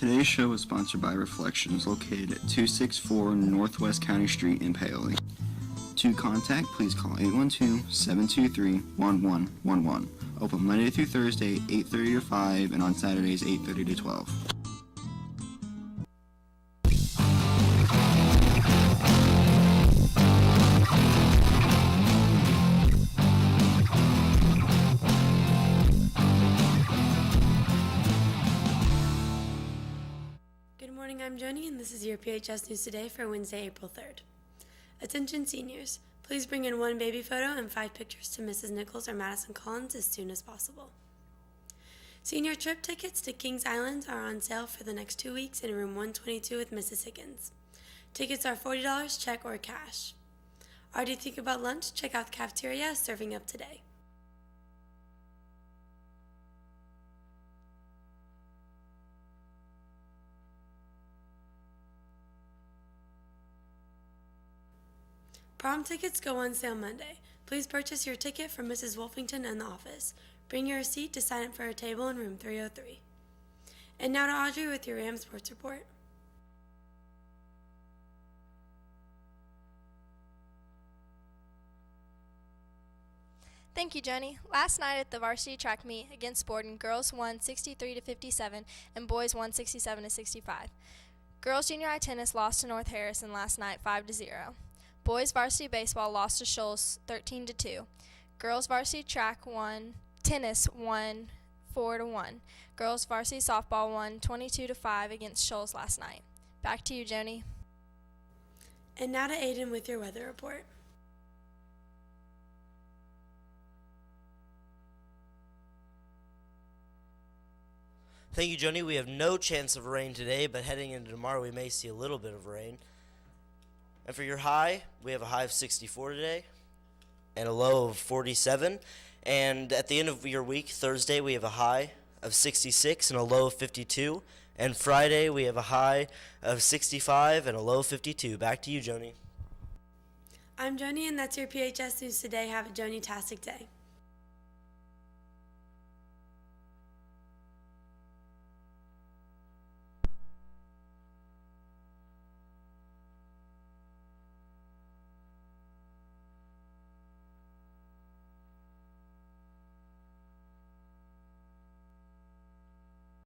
Today's show is sponsored by Reflections, located at 264 Northwest County Street in Paoli. To contact, please call 812-723-1111. Open Monday through Thursday, 8:30 to 5, and on Saturdays, 8:30 to 12. Good morning, I'm Joni, and this is your PHS News Today for Wednesday, April 3rd. Attention seniors, please bring in one baby photo and 5 pictures to Mrs. Nichols or Madison Collins as soon as possible. Senior trip tickets to Kings Island are on sale for the next 2 weeks in room 122 with Mrs. Higgins. Tickets are $40, check or cash. Already think about lunch? Check out the cafeteria serving up today. Prom tickets go on sale Monday. Please purchase your ticket from Mrs. Wolfington in the office. Bring your receipt to sign up for a table in room 303. And now to Audrey with your Ram Sports Report. Thank you, Joni. Last night at the varsity track meet against Borden, girls won 63-57 and boys won 67-65. Girls junior high tennis lost to North Harrison last night 5-0. Boys varsity baseball lost to Shoals 13-2. Girls varsity tennis won 4-1. Girls varsity softball won 22-5 against Shoals last night. Back to you, Joni. And now to Aiden with your weather report. Thank you, Joni. We have no chance of rain today, but heading into tomorrow we may see a little bit of rain. And for your high, we have a high of 64 today and a low of 47. And at the end of your week, Thursday, we have a high of 66 and a low of 52. And Friday, we have a high of 65 and a low of 52. Back to you, Joni. I'm Joni, and that's your PHS News Today. Have a Joni-tastic day.